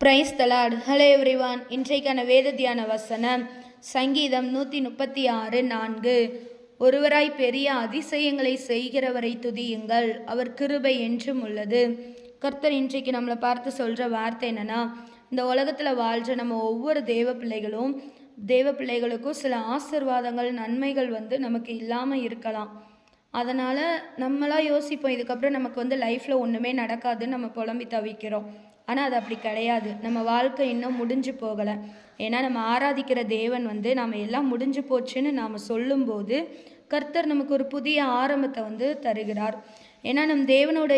Praise the Lord. Hello everyone. இன்றைக்கான வேத தியான வசனம் சங்கீதம் 136:4. ஒருவராய் பெரிய அதிசயங்களை செய்கிறவரை துதியுங்கள், அவர் கிருபை என்றும் உள்ளது. கர்த்தர் இன்றைக்கு நம்மளை பார்த்து சொல்கிற வார்த்தை என்னென்னா, இந்த உலகத்தில் வாழ்கிற நம்ம ஒவ்வொரு தேவ பிள்ளைகளுக்கும் சில ஆசீர்வாதங்கள் நன்மைகள் நமக்கு இல்லாமல் இருக்கலாம். அதனால் நம்மளாம் யோசிப்போம், இதுக்கப்புறம் நமக்கு லைஃப்பில் ஒன்றுமே நடக்காதுன்னு நம்ம புலம்பி தவிக்கிறோம். ஆனால் அது அப்படி கிடையாது. நம்ம வாழ்க்கை இன்னும் முடிஞ்சு போகலை. ஏன்னா நம்ம ஆராதிக்கிற தேவன் நாம் எல்லாம் முடிஞ்சு போச்சுன்னு நாம் சொல்லும்போது கர்த்தர் நமக்கு ஒரு புதிய ஆரம்பத்தை தருகிறார். ஏன்னா நம் தேவனோட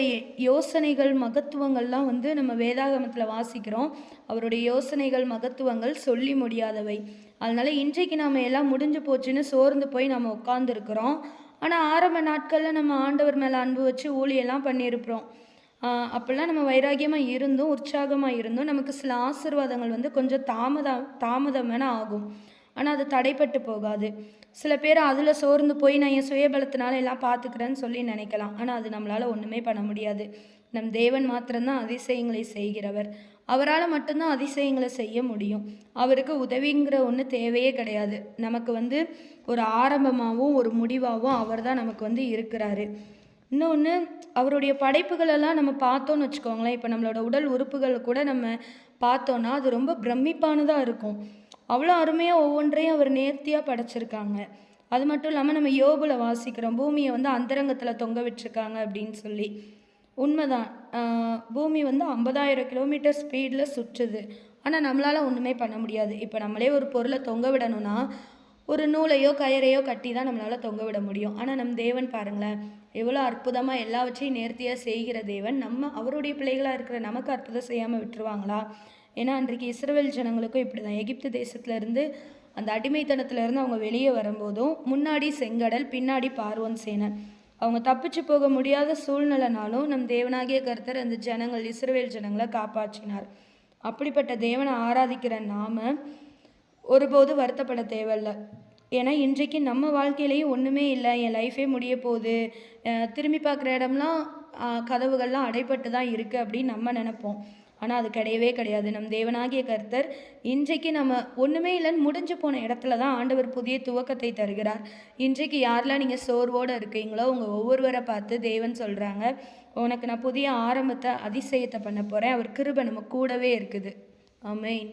யோசனைகள் மகத்துவங்கள்லாம் நம்ம வேதாகமத்தில் வாசிக்கிறோம். அவருடைய யோசனைகள் மகத்துவங்கள் சொல்லி முடியாதவை. அதனால் இன்றைக்கு நாம் எல்லாம் முடிஞ்சு போச்சுன்னு சோர்ந்து போய் நம்ம உட்காந்துருக்குறோம். ஆனால் ஆரம்ப நாட்களில் நம்ம ஆண்டவர் மேலே அன்பு வச்சு ஊழியெல்லாம் பண்ணியிருக்கிறோம். அப்போல்லாம் நம்ம வைராகியமாக இருந்தும் உற்சாகமாக இருந்தும் நமக்கு சில ஆசீர்வாதங்கள் கொஞ்சம் தாமதம் வேணால் ஆகும். ஆனால் அது தடைப்பட்டு போகாது. சில பேர் அதில் சோர்ந்து போய் நான் என் சுயபலத்தினால எல்லாம் பார்த்துக்கிறேன்னு சொல்லி நினைக்கலாம். ஆனால் அது நம்மளால் ஒன்றுமே பண்ண முடியாது. நம் தேவன் மாத்திரம்தான் அதிசயங்களை செய்கிறவர். அவரால் மட்டும்தான் அதிசயங்களை செய்ய முடியும். அவருக்கு உதவிங்கிற ஒன்று தேவையே கிடையாது. நமக்கு ஒரு ஆரம்பமாகவும் ஒரு முடிவாகவும் அவர் தான் நமக்கு இருக்கிறாரு. இன்னொன்று, அவருடைய படைப்புகளெல்லாம் நம்ம பார்த்தோன்னு வச்சுக்கோங்களேன். இப்போ நம்மளோட உடல் உறுப்புகள் கூட நம்ம பார்த்தோன்னா அது ரொம்ப பிரமிப்பானதாக இருக்கும். அவ்வளோ அருமையாக ஒவ்வொன்றையும் அவர் நேர்த்தியாக படைச்சிருக்காங்க. அது மட்டும் இல்லாமல் நம்ம யோபுல வாசிக்கிறோம், பூமியை அந்தரங்கத்தில் தொங்க விட்டுருக்காங்க அப்படின்னு சொல்லி. உண்மைதான். பூமி 50,000 கிலோமீட்டர் ஸ்பீடில் சுற்றுது. ஆனால் நம்மளால் ஒன்றுமே பண்ண முடியாது. இப்போ நம்மளே ஒரு பொருளை தொங்க விடணும்னா ஒரு நூலையோ கயிறையோ கட்டி தான் நம்மளால் தொங்க விட முடியும். ஆனால் நம் தேவன் பாருங்களேன், எவ்வளோ அற்புதமாக எல்லாவற்றையும் நேர்த்தியாக செய்கிற தேவன் அவருடைய பிள்ளைகளாக இருக்கிற நமக்கு அற்புதம் செய்யாமல் விட்டுருவாங்களா? ஏன்னா அன்றைக்கு இஸ்ரவேல் ஜனங்களுக்கும் இப்படி தான். எகிப்து தேசத்துலேருந்து அந்த அடிமைத்தனத்துலேருந்து அவங்க வெளியே வரும்போதும் முன்னாடி செங்கடல், பின்னாடி பார்வோன் சேனை. அவங்க தப்பிச்சு போக முடியாத சூழ்நிலைனாலும் நம் தேவனாகிய கர்த்தர் அந்த இஸ்ரவேல் ஜனங்களை காப்பாற்றினார். அப்படிப்பட்ட தேவனை ஆராதிக்கிற நாம ஒருபோது வருத்தப்பட தேவையில்லை. ஏன்னா இன்றைக்கு நம்ம வாழ்க்கையிலையும் ஒன்றுமே இல்லை, என் லைஃபே முடிய போகுது, திரும்பி பார்க்குற இடம்லாம் கதவுகள்லாம் அடைப்பட்டு தான் இருக்குது அப்படின்னு நம்ம நினைப்போம். ஆனால் அது கிடையவே கிடையாது. நம் தேவனாகிய கர்த்தர் இன்றைக்கு நம்ம ஒன்றுமே இல்லைன்னு முடிஞ்சு போன இடத்துல தான் ஆண்டவர் புதிய துவக்கத்தை தருகிறார். இன்றைக்கு யாரெல்லாம் நீங்கள் சோர்வோடு இருக்கீங்களோ உங்கள் ஒவ்வொருவரை பார்த்து தேவன் சொல்கிறாங்க, உனக்கு நான் புதிய ஆரம்பத்தை அதிசயத்தை பண்ண போகிறேன். அவர் கிருபை நம்ம கூடவே இருக்குது. ஆமென்.